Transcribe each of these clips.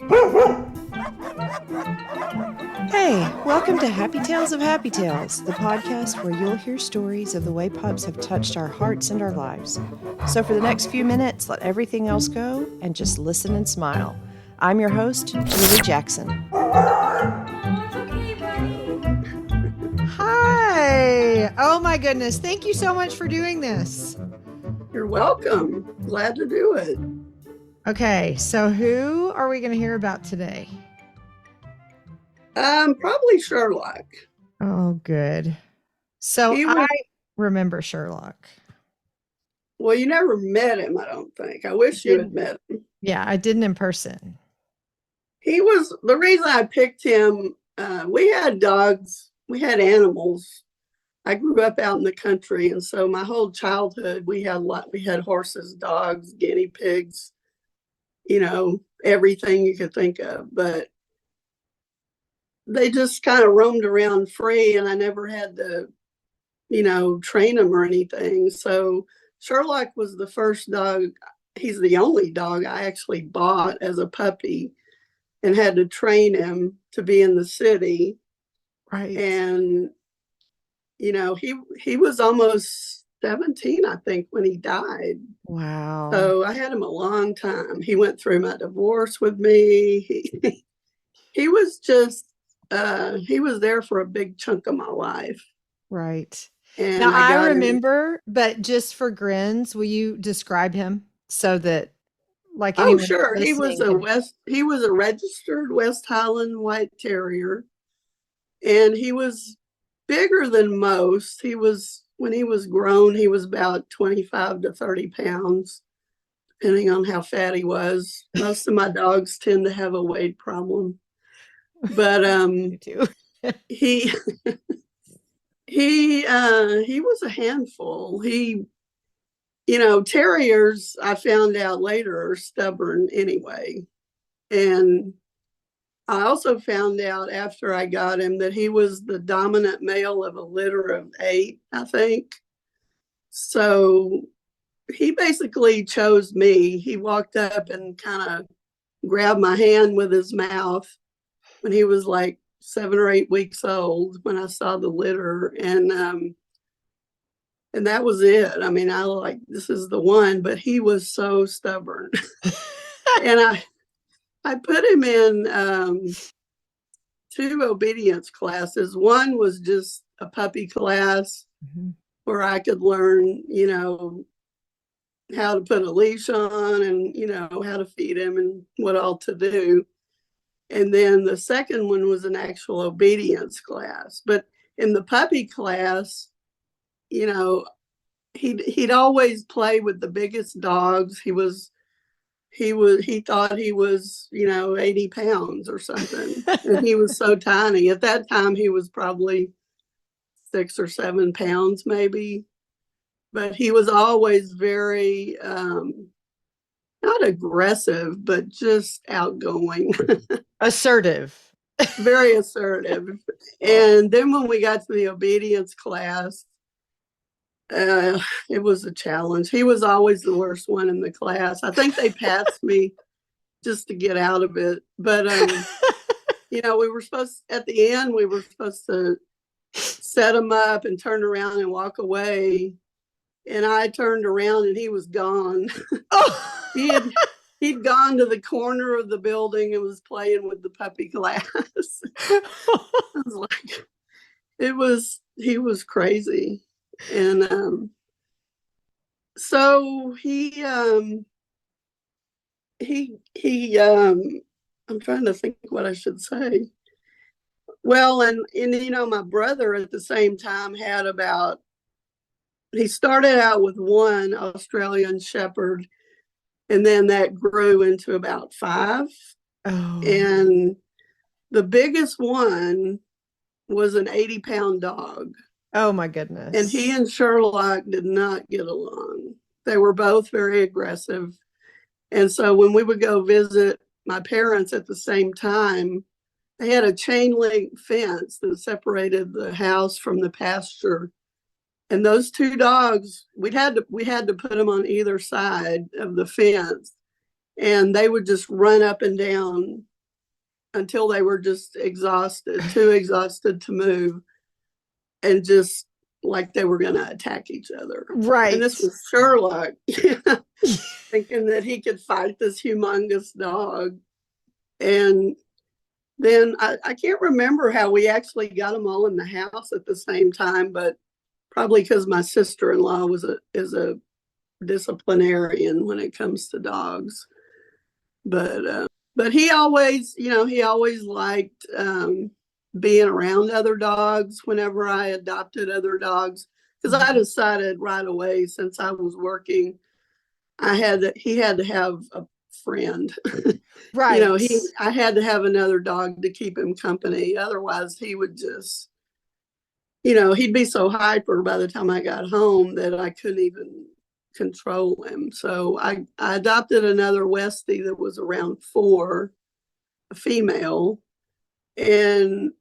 Hey, welcome to Happy Tales of Happy Tales, the podcast where you'll hear stories of the way pups have touched our hearts and our lives. So for the next few minutes, let everything else go and just listen and smile. I'm your host, Julie Jackson. Hi! Oh my goodness, thank you so much for doing this. You're welcome. Glad to do it. Okay, so who are we going to hear about today? Probably Sherlock. Oh, good. So I remember Sherlock. Well, you never met him, I don't think. I wish you had met him. Yeah, I didn't in person. He was, the reason I picked him, we had dogs, we had animals. I grew up out in the country, and so my whole childhood, we had horses, dogs, guinea pigs, everything you could think of. But they just kind of roamed around free, and I never had to, train them or anything. So Sherlock was the first dog. He's the only dog I actually bought as a puppy and had to train him to be in the city. Right. And, he was almost 17, I think, when he died. Wow. So I had him a long time. He went through my divorce with me. He was just, he was there for a big chunk of my life. Right. And now I remember, but just for grins, will you describe him so that anyone sure. He was a registered West Highland White Terrier, and he was bigger than most. When he was grown, he was about 25 to 30 pounds, depending on how fat he was. Most of my dogs tend to have a weight problem. But he was a handful. Terriers, I found out later, are stubborn anyway. And I also found out after I got him that he was the dominant male of a litter of 8, I think. So he basically chose me. He walked up and kind of grabbed my hand with his mouth when he was like 7 or 8 weeks old, when I saw the litter. And that was it. I mean, I like, this is the one, but he was so stubborn. And I put him in 2 obedience classes. One was just a puppy class where I could learn, how to put a leash on and, how to feed him and what all to do. And then the second one was an actual obedience class. But in the puppy class, he'd always play with the biggest dogs. He thought he was, 80 pounds or something. And he was so tiny. At that time, he was probably 6 or 7 pounds, maybe. But he was always very, not aggressive, but just outgoing. Assertive. Very assertive. And then when we got to the obedience class, it was a challenge. He was always the worst one in the class. I think they passed me just to get out of it. But, at the end, we were supposed to set him up and turn around and walk away. And I turned around and he was gone. He'd gone to the corner of the building and was playing with the puppy class. I was like, he was crazy. And so I'm trying to think what I should say. Well, and my brother at the same time he started out with 1 Australian Shepherd, and then that grew into about 5. Oh. And the biggest one was an 80-pound dog. Oh, my goodness. And he and Sherlock did not get along. They were both very aggressive. And so when we would go visit my parents at the same time, they had a chain link fence that separated the house from the pasture. And those 2 dogs, we had to put them on either side of the fence. and they would just run up and down until they were just exhausted, too exhausted to move, and just like they were going to attack each other. And Right. this was Sherlock, thinking that he could fight this humongous dog. And then I can't remember how we actually got them all in the house at the same time, but probably because my sister-in-law is a disciplinarian when it comes to dogs. But he always, he always liked being around other dogs whenever I adopted other dogs, because I decided right away, since I was working, he had to have a friend. Right. I had to have another dog to keep him company. Otherwise, he would just, he'd be so hyper by the time I got home that I couldn't even control him. So I adopted another Westie that was around 4, a female. And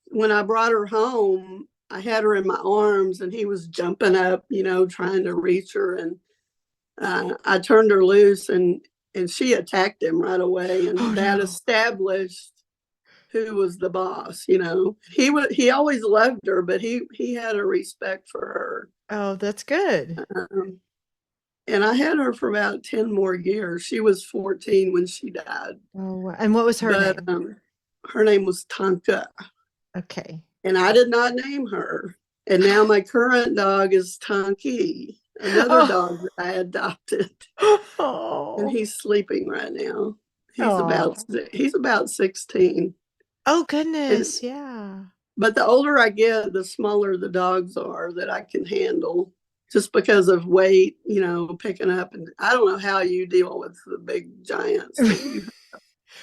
when I brought her home, I had her in my arms and he was jumping up, trying to reach her. And I turned her loose and she attacked him right away. And that established who was the boss. He always loved her, but he had a respect for her. Oh, that's good. And I had her for about 10 more years. She was 14 when she died. Oh, and what was her name? Her name was Tonka. Okay. And I did not name her. And now my current dog is Tonki, another dog that I adopted. Oh. And he's sleeping right now. He's about 16. Oh, goodness. Yeah. But the older I get, the smaller the dogs are that I can handle, just because of weight, picking up. And I don't know how you deal with the big giants.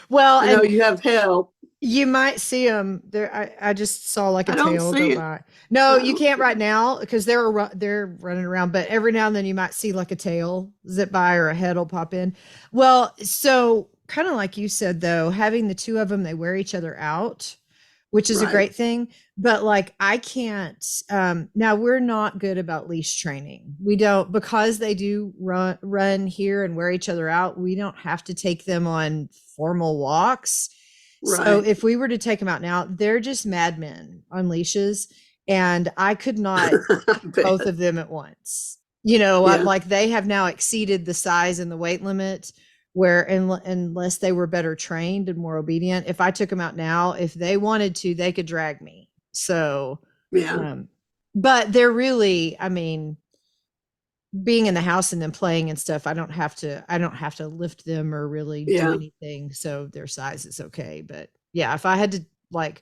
Well, I know you have help. You might see them there. I just saw like a tail go by. No, you can't right now because they're running around. But every now and then you might see like a tail zip by or a head will pop in. Well, so kind of like you said though, having the two of them, they wear each other out, which is a great thing. But like I can't. Now we're not good about leash training. We don't, because they do run here and wear each other out. We don't have to take them on formal walks. Right. So if we were to take them out now, they're just madmen on leashes, and I could not both of them at once. Like they have now exceeded the size and the weight limit, where unless they were better trained and more obedient, if I took them out now, if they wanted to, they could drag me. So but they're really, being in the house and then playing and stuff, I don't have to lift them or really do anything. So their size is okay. But yeah, if I had to like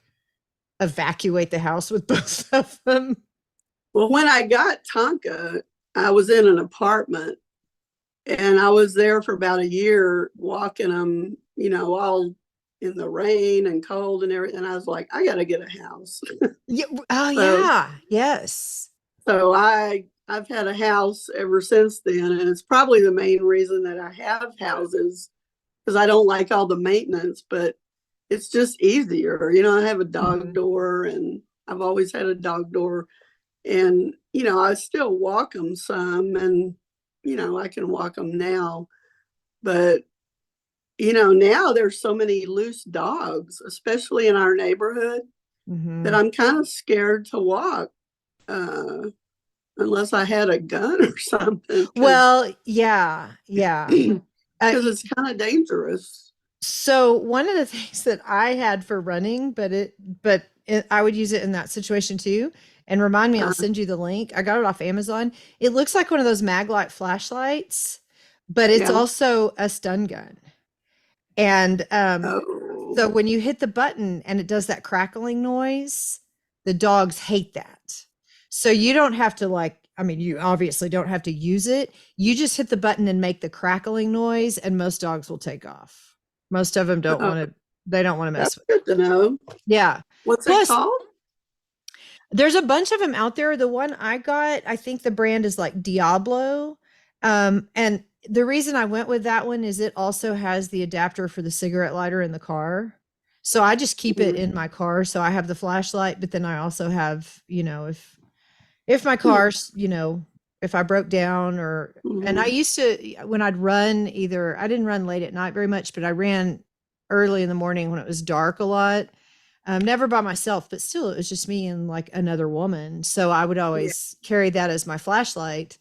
evacuate the house with both of them. Well, when I got Tonka, I was in an apartment and I was there for about a year walking them, all in the rain and cold and everything. I was like, I got to get a house. Yeah. Oh, yes. So I've had a house ever since then, and it's probably the main reason that I have houses, because I don't like all the maintenance, but it's just easier. I have a dog door, and I've always had a dog door, and I still walk them some, and I can walk them now, but now there's so many loose dogs, especially in our neighborhood, that I'm kind of scared to walk. Unless I had a gun or something. Well, yeah. Because it's kind of dangerous. So one of the things that I had for running, but I would use it in that situation too. And remind me, I'll send you the link. I got it off Amazon. It looks like one of those Maglite flashlights, but it's also a stun gun. And so when you hit the button and it does that crackling noise, the dogs hate that. So you don't have to you obviously don't have to use it. You just hit the button and make the crackling noise, and most dogs will take off. Most of them don't want to. They don't want to mess with it. That's good to know. Yeah. What's it called? There's a bunch of them out there. The one I got, I think the brand is like Diablo. And the reason I went with that one is it also has the adapter for the cigarette lighter in the car. So I just keep it in my car. So I have the flashlight, but then I also have, if my car's, if I broke down and I Mhm. used to, when I'd run either, I didn't run late at night very much, but I ran early in the morning when it was dark a lot. Never by myself, but still it was just me and like another woman. So I would Yeah, always carry that as my flashlight.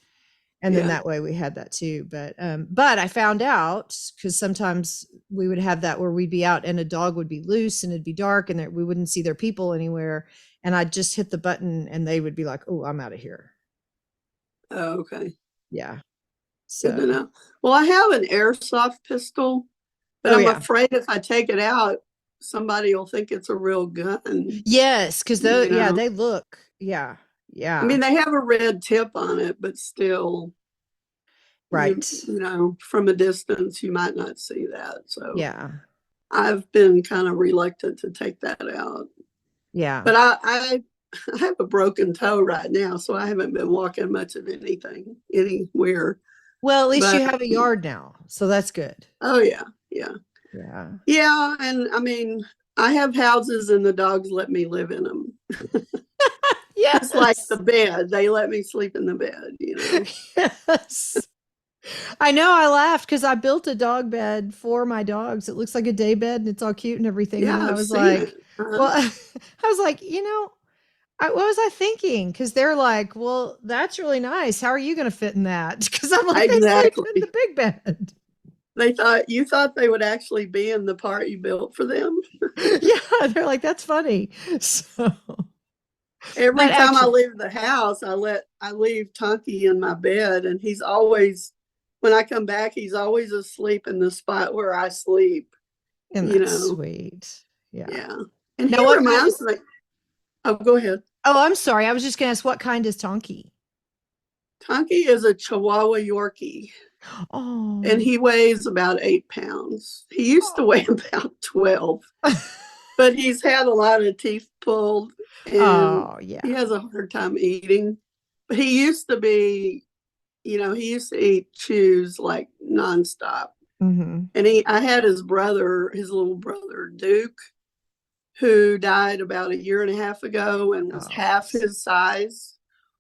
And then yeah. that way we had that too. But I found out because sometimes we would have that where we'd be out and a dog would be loose and it'd be dark and we wouldn't see their people anywhere. And I'd just hit the button and they would be like, "Oh, I'm out of here." Oh, okay. Yeah. Good to So, know. Well, I have an airsoft pistol, but oh I'm yeah. afraid if I take it out, somebody will think it's a real gun, Yes, because you yeah, know. they look. Yeah. I Yeah. mean, they have a red tip on it, but still, Right. from a distance, you might not see that. So Yeah. I've been kind of reluctant to take that out. Yeah. But I have a broken toe right now, so I haven't been walking much of anything anywhere. Well, at least But you have a yard now. So that's good. oh yeah, yeah. Yeah. Yeah, and I mean, I have houses and the dogs let me live in them. Just like the Yes. bed, they let me sleep in the bed. Yes. I know I laughed because I built a dog bed for my dogs. It looks like a day bed and it's all cute and everything. And Yeah, then I I've was seen it. like, well, I was like, what was I thinking? Because they're like, well, that's really nice. How are you going to fit in that? Because I'm like, they sleep in the Exactly. big bed. You thought they would actually be in the part you built for them. Yeah. They're like, that's funny. So, Every but time I actually, leave the house, I leave Tunky in my bed, and he's always, when I come back, he's always asleep in the spot where I sleep. and You that's know, sweet. Yeah. yeah. And he Now, what kind reminds is, me. Oh, go ahead. oh, I'm sorry. I was just going to ask, what kind is Tonky? Tunky is a Chihuahua Yorkie, and Oh, he weighs about 8 pounds. He used to weigh about 12, but he's had a lot of teeth pulled, and oh, he yeah. has a hard time eating. But he used to be, he used to eat chews like nonstop. Hmm. And I had his little brother, Duke, who died about a year and a half ago and was Oh, half his size.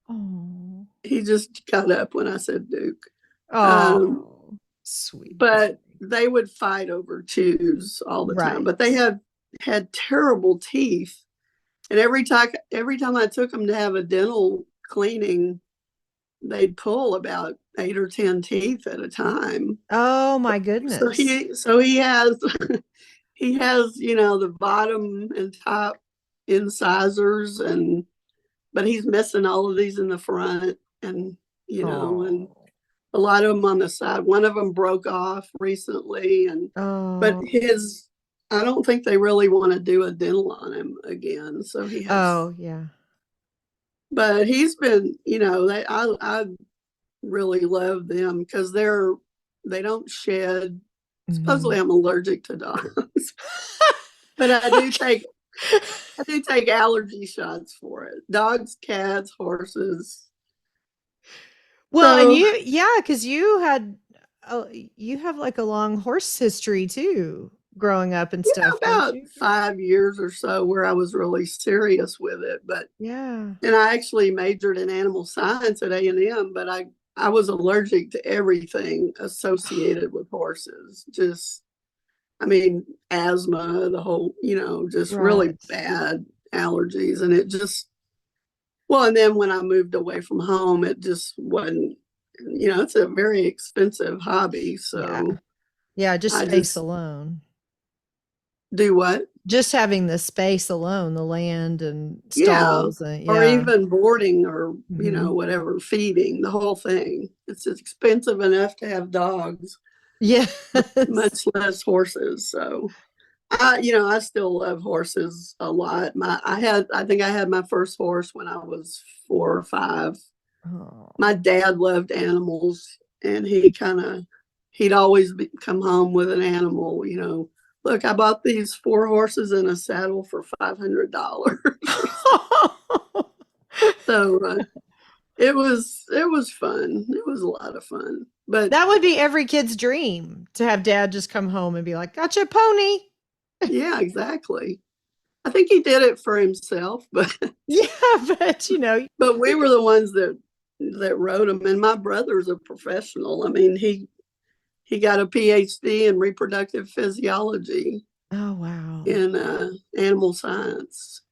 oh, He just got up when I said Duke. Um, oh, sweet but baby. they would fight over chews all the time. But they Right. had terrible teeth. And every time I took them to have a dental cleaning, they'd pull about 8 or 10 teeth at a time. Oh my So goodness. he has the bottom and top incisors, but he's missing all of these in the front, and Oh, a lot of them on the side. One of them broke off recently, but oh, his I don't think they really want to do a dental on him again. So he has, oh, yeah. but he's been, I really love them because they don't shed. Supposedly Mhm. I'm allergic to dogs, but Okay. I do take allergy shots for it. Dogs, cats, horses. Well, and So yeah, because you have like a long horse history too, growing up and stuff, don't about you? 5 years or so where I was really serious with it, Yeah. and I actually majored in animal science at A&M, but I was allergic to everything associated with horses. Just, I mean, asthma, the whole, just really Right. bad allergies. And it just, well, and then when I moved away from home, it just wasn't, it's a very expensive hobby. Yeah. So Yeah, just I space just alone. do what? Just having the space alone, the land and Yeah. stalls and Or yeah. even boarding or, Mhm. whatever, feeding, the whole thing. It's expensive enough to have dogs, Yes. much less horses. So I still love horses a lot. I think I had my first horse when I was 4 or 5. My Oh. dad loved animals, and he'd always come home with an animal. Look, I bought these 4 horses and a saddle for $500. So it was fun. It was a lot of fun. But That would be every kid's dream to have dad just come home and be like, "Gotcha, pony." yeah, exactly. I think he did it for himself, but Yeah, but but we you were could, the ones that that wrote them. And my brother's a professional. I mean, he got a PhD in reproductive physiology Oh, wow. in animal science,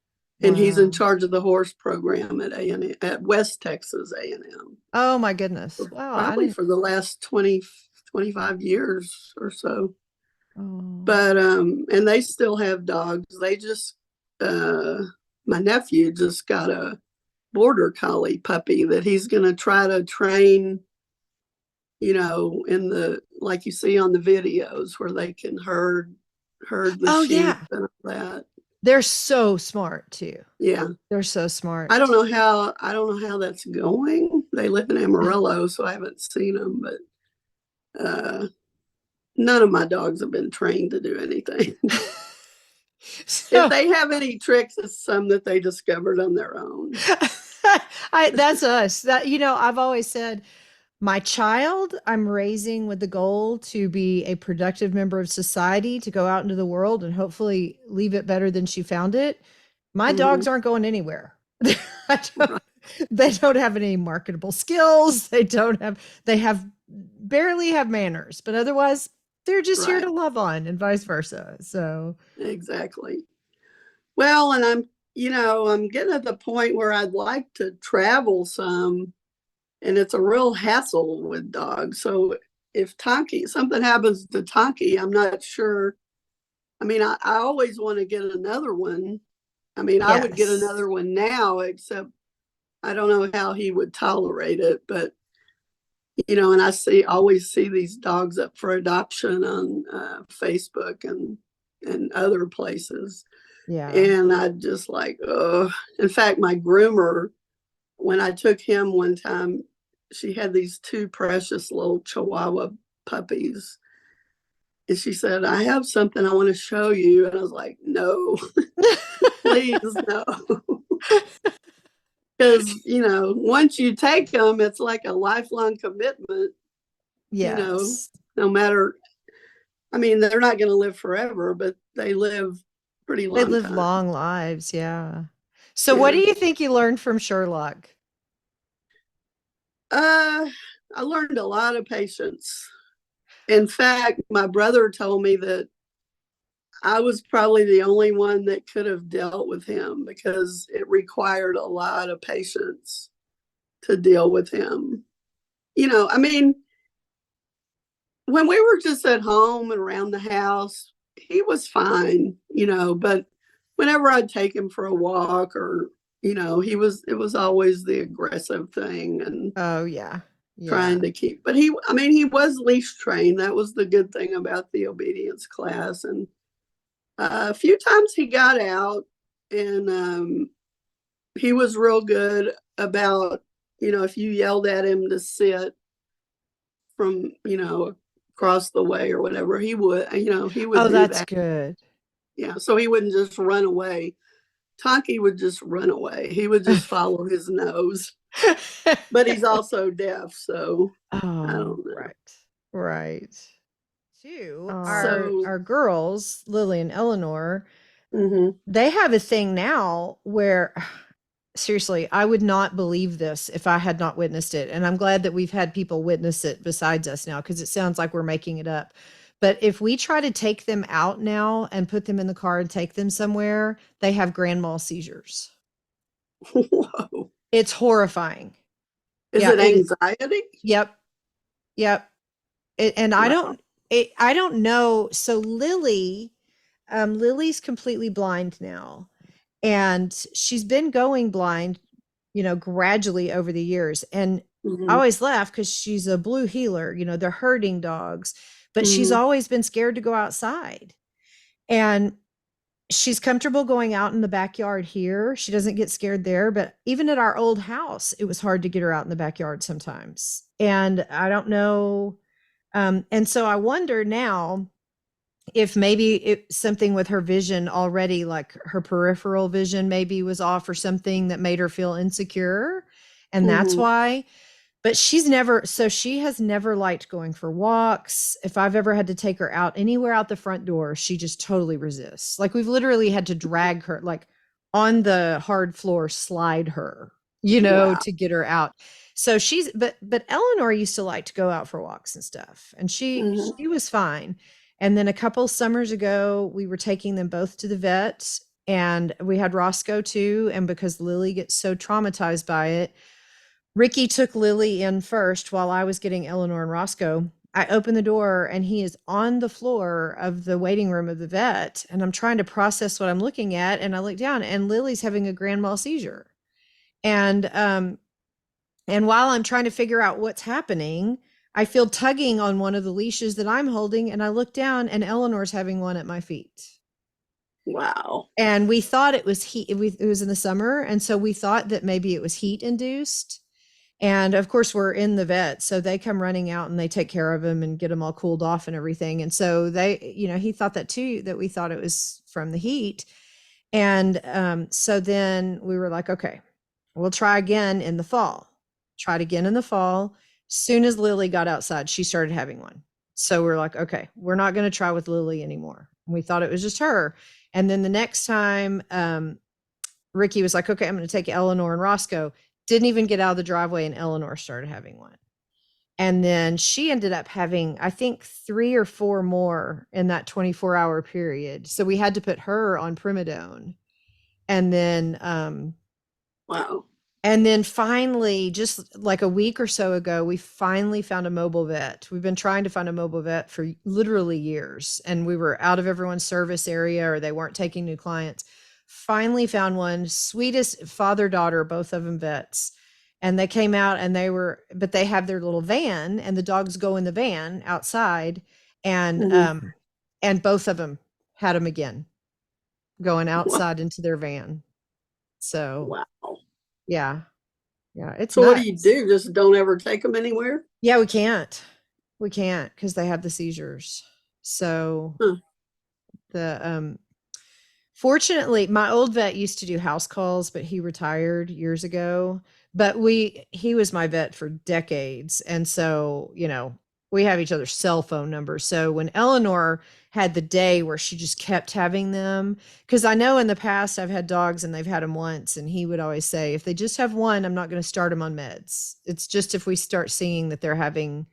and he's in Wow. charge of the horse program at at West Texas A&M. Oh my goodness. Wow. I Probably didn't. for the last 20, 25 years or so. Oh. But and they still have dogs. They just uh my nephew just got a border collie puppy that he's going to try to train, in the, like you see on the videos where they can herd the Oh sheep yeah. and all that. They're so smart too. Yeah. They're so smart. I don't know how that's going. They live in Amarillo, so I haven't seen them, but none of my dogs have been trained to do anything. If So they have any tricks, it's some that they discovered on their own. that's us. I've always said my child I'm raising with the goal to be a productive member of society, to go out into the world and hopefully leave it better than she found it. My dogs Mhm. aren't going anywhere. Right. They don't have any marketable skills. They have barely have manners, but otherwise they're just here Right. to love on and vice versa. So, Exactly. Well, and I'm getting at the point where I'd like to travel some, and it's a real hassle with dogs. So if something happens to Tonki, I'm not sure. I mean, I always want to get another one. I mean, I would get yes. another one now, except I don't know how he would tolerate it. But and always see these dogs up for adoption on Facebook and other places. Yeah. And I just like, oh, in fact, my groomer, when I took him one time, she had these two precious little Chihuahua puppies. And she said, I have something I want to show you. And I was like, no, please, no. Because, once you take them, it's like a lifelong commitment, you know, Yes. no matter, I mean, they're not going to live forever, but they live pretty They long live time. long lives. Yeah. So, what do Yeah. you think you learned from Sherlock? Uh, I learned a lot of patience. In fact, my brother told me that I was probably the only one that could have dealt with him because it required a lot of patience to deal with him. I mean, when we were just at home and around the house, he was fine, but whenever I'd take him for a walk or, it was always the aggressive thing and Oh, yeah. Yeah. trying to keep, but he was leash trained. That was the good thing about the obedience class. And a few times he got out and he was real good about, if you yelled at him to sit from, across the way or whatever, he would Oh, do that's that. good. Yeah. So he wouldn't just run away. Tonki would just run away. He would just follow his nose, but he's also deaf. So I Oh, don't know. right. Right. Two, our So, our girls, Lily and Eleanor, mhm. they have a thing now where seriously, I would not believe this if I had not witnessed it. And I'm glad that we've had people witness it besides us now because it sounds like we're making it up. But if we try to take them out now and put them in the car and take them somewhere, they have grand mal seizures. Whoa. It's horrifying. Is Yeah, it anxiety? yep, yep. And Wow. I don't know. So Lily's completely blind now, and she's been going blind, gradually over the years. And I Mhm. always laugh because she's a blue heeler, they're herding dogs, but she's Mhm. always been scared to go outside. And she's comfortable going out in the backyard here. She doesn't get scared there, but even at our old house, it was hard to get her out in the backyard sometimes. And I don't know. And so I wonder now if maybe it's something with her vision already, like her peripheral vision maybe was off or something that made her feel insecure. And that's Mhm. why. But she has never liked going for walks. If I've ever had to take her out anywhere out the front door, she just totally resists. Like we've literally had to drag her, like on the hard floor, slide her, Wow. to get her out. So but Eleanor used to like to go out for walks and stuff, and Mhm. she was fine. And then a couple summers ago, we were taking them both to the vet, and we had Roscoe too. And because Lily gets so traumatized by it, Ricky took Lily in first while I was getting Eleanor and Roscoe. I opened the door and he is on the floor of the waiting room of the vet. And I'm trying to process what I'm looking at. And I look down and Lily's having a grand mal seizure. And and while I'm trying to figure out what's happening, I feel tugging on one of the leashes that I'm holding. And I look down and Eleanor's having one at my feet. Wow. And we thought it was heat. It was in the summer. And so we thought that maybe it was heat induced. And of course, we're in the vet. So they come running out and they take care of him and get him all cooled off and everything. And so he thought that too, that we thought it was from the heat. And so then we were like, okay, we'll try again in the fall. Tried again in the fall. Soon as Lily got outside, she started having one. So we're like, okay, we're not going to try with Lily anymore. We thought it was just her. And then the next time, Ricky was like, okay, I'm going to take Eleanor and Roscoe. Didn't even get out of the driveway, and Eleanor started having one. And then she ended up having, I think, 3 or 4 more in that 24-hour period. So we had to put her on primidone. And then Wow. and then finally, just like a week or so ago, we finally found a mobile vet. We've been trying to find a mobile vet for literally years, and we were out of everyone's service area or they weren't taking new clients. Finally found one, sweetest father-daughter, both of them vets. And they came out and but they have their little van and the dogs go in the van outside. And Mhm. and both of them had them again going Wow. outside into their van. So Wow. yeah. Yeah, it's So what do you nuts. do? Just don't ever take them anywhere? Yeah, we can't. We can't because they have the seizures. So Huh. the fortunately, my old vet used to do house calls, but he retired years ago. But he was my vet for decades. And so, we have each other's cell phone numbers. So when Eleanor had the day where she just kept having them, because I know in the past I've had dogs and they've had them once, and he would always say, if they just have one, I'm not going to start them on meds. It's just if we start seeing that they're having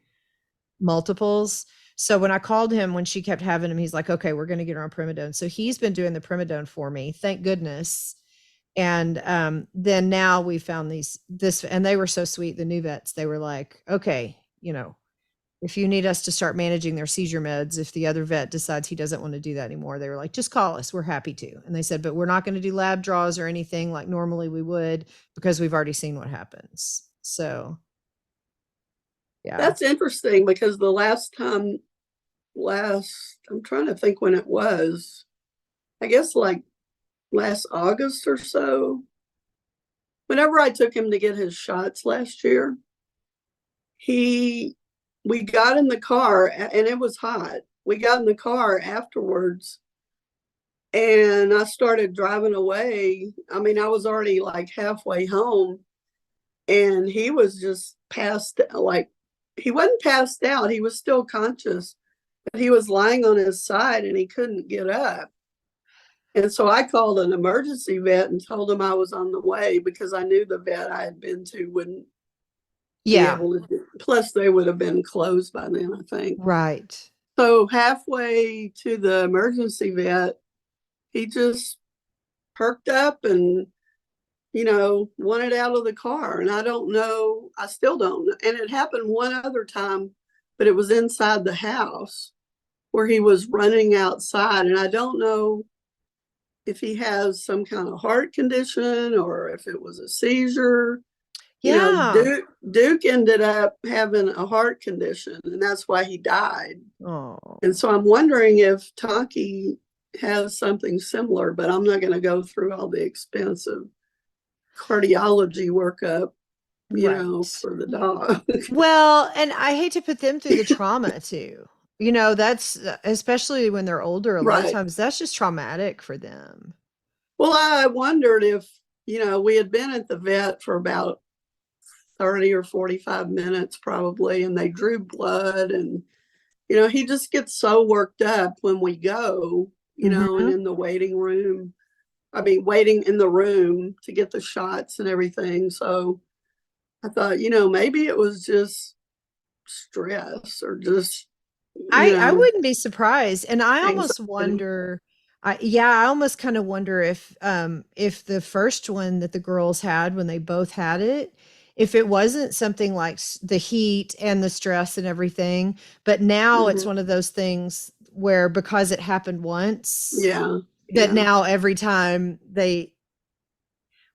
multiples. So when I called him when she kept having him, he's like, okay, we're going to get her on primidone. So he's been doing the primidone for me. Thank goodness. And then now we found and they were so sweet. The new vets, they were like, okay, if you need us to start managing their seizure meds, if the other vet decides he doesn't want to do that anymore, they were like, just call us. We're happy to. And they said, but we're not going to do lab draws or anything like normally we would because we've already seen what happens. So yeah. That's interesting because the I'm trying to think when it was. I guess like last August or so. Whenever I took him to get his shots last year, he we got in the car and it was hot. We got in the car afterwards and I started driving away. I mean, I was already like halfway home and he was just passed, like he wasn't passed out. He was still conscious, but he was lying on his side and he couldn't get up. And so I called an emergency vet and told him I was on the way because I knew the vet I had been to wouldn't be Yeah. able to do. Plus, they would have been closed by then, I think. Right. So halfway to the emergency vet, he just perked up and, wanted out of the car. And I don't know, I still don't know. And it happened one other time, but it was inside the house where he was running outside. And I don't know if he has some kind of heart condition or if it was a seizure. Yeah. Duke ended up having a heart condition and that's why he died. Oh, And so I'm wondering if Tonki has something similar, but I'm not going to go through all the expensive cardiology workup, right. for the dog. Well, and I hate to put them through the trauma too. That's especially when they're older, a lot of Right. times that's just traumatic for them. Well, I wondered if, we had been at the vet for about 30 or 45 minutes probably, and they drew blood and he just gets so worked up when we go, and Hmm. in the waiting room. I mean, waiting in the room to get the shots and everything. So I thought, maybe it was just stress or just, I wouldn't be surprised. And I almost anxiety. wonder, I almost kind of wonder if the first one that the girls had when they both had it, if it wasn't something like the heat and the stress and everything, but now it's Hmm. one of those things where because it happened once, Yeah. that Yeah. now every time they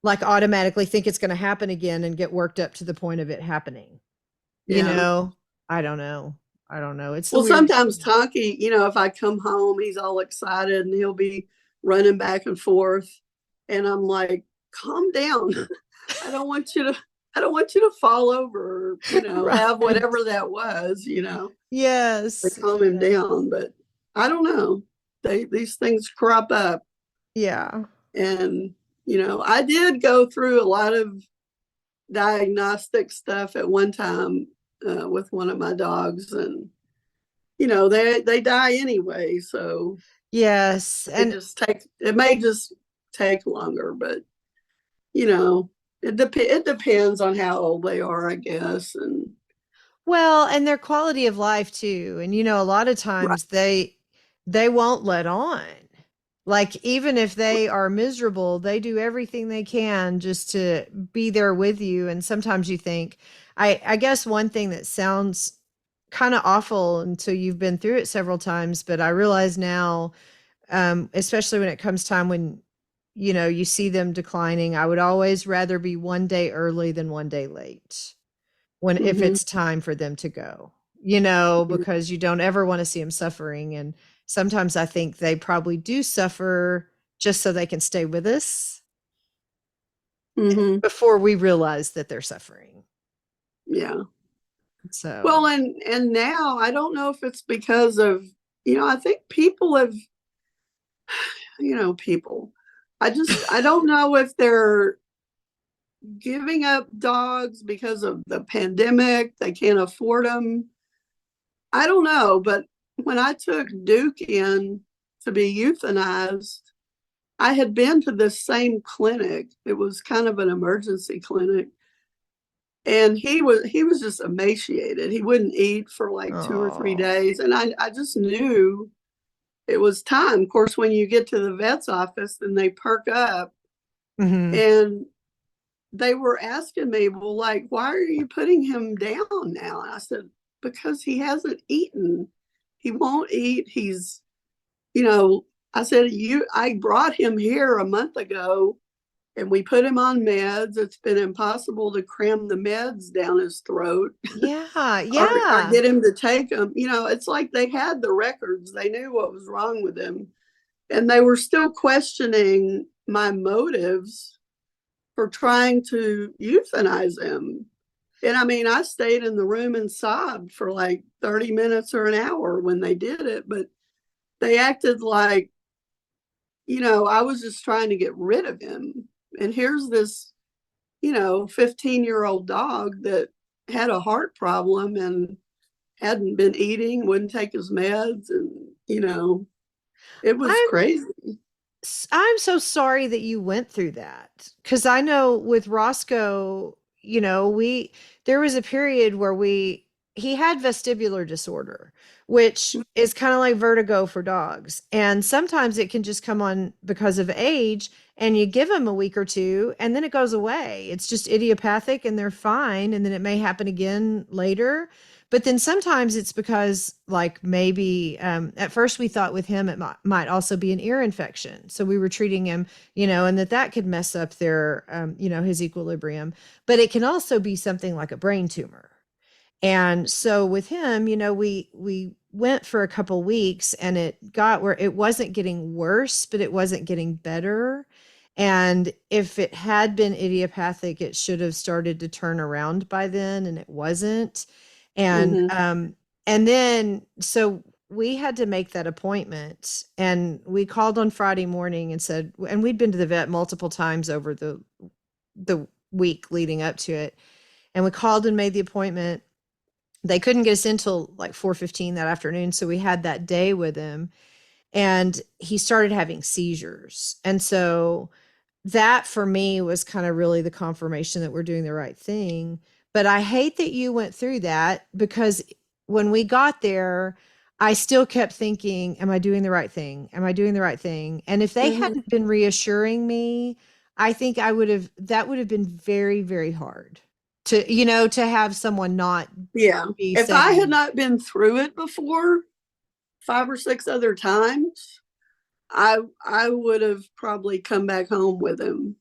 like automatically think it's going to happen again and get worked up to the point of it happening. You Yeah. know, I don't know. I don't know. It's the Well, weirdest sometimes thing. Tonky, if I come home, he's all excited and he'll be running back and forth. And I'm like, calm down. I don't want you to, I don't want you to fall over or, have Right. whatever that was, to Yes. calm him down. But I don't know. These things crop up. Yeah. And, I did go through a lot of diagnostic stuff at one time with one of my dogs. And, they die anyway. So Yes. And it may just take longer, but, you know, it depends on how old they are, I guess. And well, and their quality of life too. And a lot of right. times they won't let on. Like even if they are miserable, they do everything they can just to be there with you. And sometimes you think, I guess one thing that sounds kind of awful until you've been through it several times, but I realize now, especially when it comes time when you see them declining, I would always rather be one day early than one day late when if Mm-hmm. it's time for them to go, because you don't ever want to see them suffering. And sometimes I think they probably do suffer just so they can stay with us Mm-hmm. before we realize that they're suffering. Yeah. So, Well, and now I don't know if it's because of, I think people have, people. I don't know if they're giving up dogs because of the pandemic, they can't afford them. I don't know, but when I took Duke in to be euthanized, I had been to this same clinic. It was kind of an emergency clinic. And he was just emaciated. He wouldn't eat for like 2 or 3 days. And I just knew it was time. Of course, when you get to the vet's office, then they perk up mhm. and they were asking me, well, like, why are you putting him down now? And I said, because he hasn't eaten. He won't eat. You know, I said, I brought him here a month ago and we put him on meds. It's been impossible to cram the meds down his throat Yeah, or yeah. get him to take them. It's like they had the records, they knew what was wrong with him. And they were still questioning my motives for trying to euthanize him. And I mean, I stayed in the room and sobbed for like 30 minutes or an hour when they did it, but they acted like, I was just trying to get rid of him. And here's this, 15-year-old dog that had a heart problem and hadn't been eating, wouldn't take his meds. And, it was I'm crazy. I'm so sorry that you went through that because I know with Roscoe, we there was a period where he had vestibular disorder, which is kind of like vertigo for dogs. And sometimes it can just come on because of age, and you give them a week or two and then it goes away. It's just idiopathic and they're fine. And then it may happen again later. But then sometimes it's because, like, maybe at first we thought with him it might also be an ear infection. So we were treating him, and that could mess up their, his equilibrium. But it can also be something like a brain tumor. And so with him, we went for a couple weeks and it got where it wasn't getting worse, but it wasn't getting better. And if it had been idiopathic, it should have started to turn around by then, and it wasn't. And Mm-hmm. and then so we had to make that appointment, and we called on Friday morning and said, and we'd been to the vet multiple times over the week leading up to it. And we called and made the appointment. They couldn't get us in till like 4:15 that afternoon, so we had that day with him, and he started having seizures. And so that for me was kind of really the confirmation that we're doing the right thing. But I hate that you went through that, because when we got there, I still kept thinking, am I doing the right thing? Am I doing the right thing? And if they Mhm. hadn't been reassuring me, I think that would have been very, very hard to have someone not Yeah. be If I had saying, not been through it before 5 or 6 other times, I would have probably come back home with him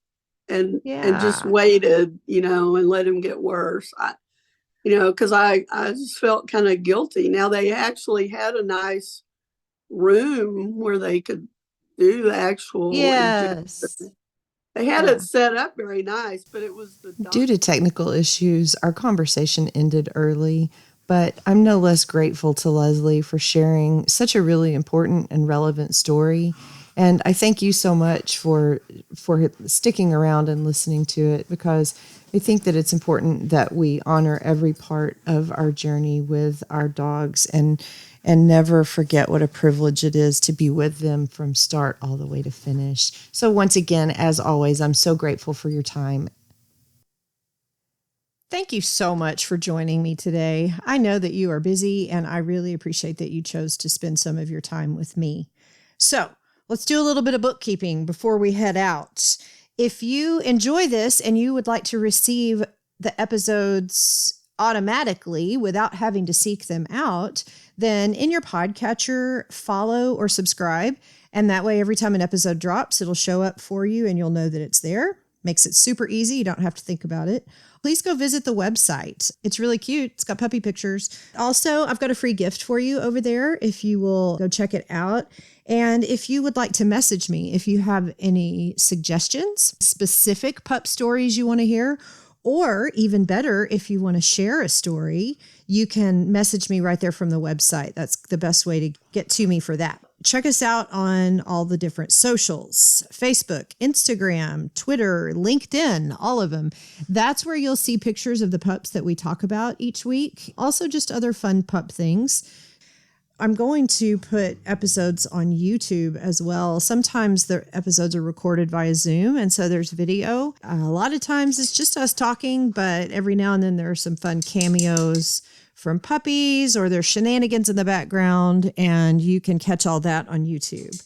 and just yeah, waited, and let him get worse. Because I just felt kind of guilty. Now they actually had a nice room where they could do the actual injection. yes. They had it Yeah. set up very nice, but it was the Due to doctor. technical issues, our conversation ended early, but I'm no less grateful to Leslie for sharing such a really important and relevant story. And I thank you so much for sticking around and listening to it, because I think that it's important that we honor every part of our journey with our dogs, and never forget what a privilege it is to be with them from start all the way to finish. So once again, as always, I'm so grateful for your time. Thank you so much for joining me today. I know that you are busy, and I really appreciate that you chose to spend some of your time with me. So let's do a little bit of bookkeeping before we head out. If you enjoy this and you would like to receive the episodes automatically without having to seek them out, then in your podcatcher, follow or subscribe. And that way, every time an episode drops, it'll show up for you and you'll know that it's there. Makes it super easy. You don't have to think about it. Please go visit the website. It's really cute. It's got puppy pictures. Also, I've got a free gift for you over there if you will go check it out. And if you would like to message me, if you have any suggestions, specific pup stories you want to hear, or even better, if you want to share a story, you can message me right there from the website. That's the best way to get to me for that. Check us out on all the different socials: Facebook, Instagram, Twitter, LinkedIn, all of them. That's where you'll see pictures of the pups that we talk about each week. Also, just other fun pup things. I'm going to put episodes on YouTube as well. Sometimes the episodes are recorded via Zoom, and so there's video. A lot of times it's just us talking, but every now and then there are some fun cameos from puppies, or there's shenanigans in the background, and you can catch all that on YouTube.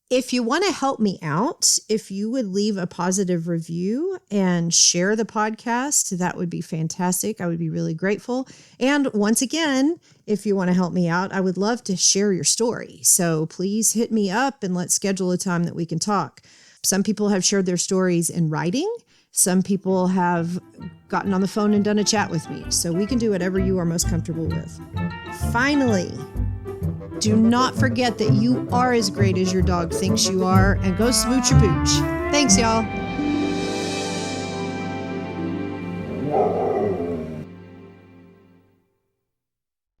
If you want to help me out, if you would leave a positive review and share the podcast, that would be fantastic. I would be really grateful. And once again, if you want to help me out, I would love to share your story. So please hit me up and let's schedule a time that we can talk. Some people have shared their stories in writing. Some people have gotten on the phone and done a chat with me. So we can do whatever you are most comfortable with. Finally, do not forget that you are as great as your dog thinks you are, and go smooch your pooch. Thanks, y'all.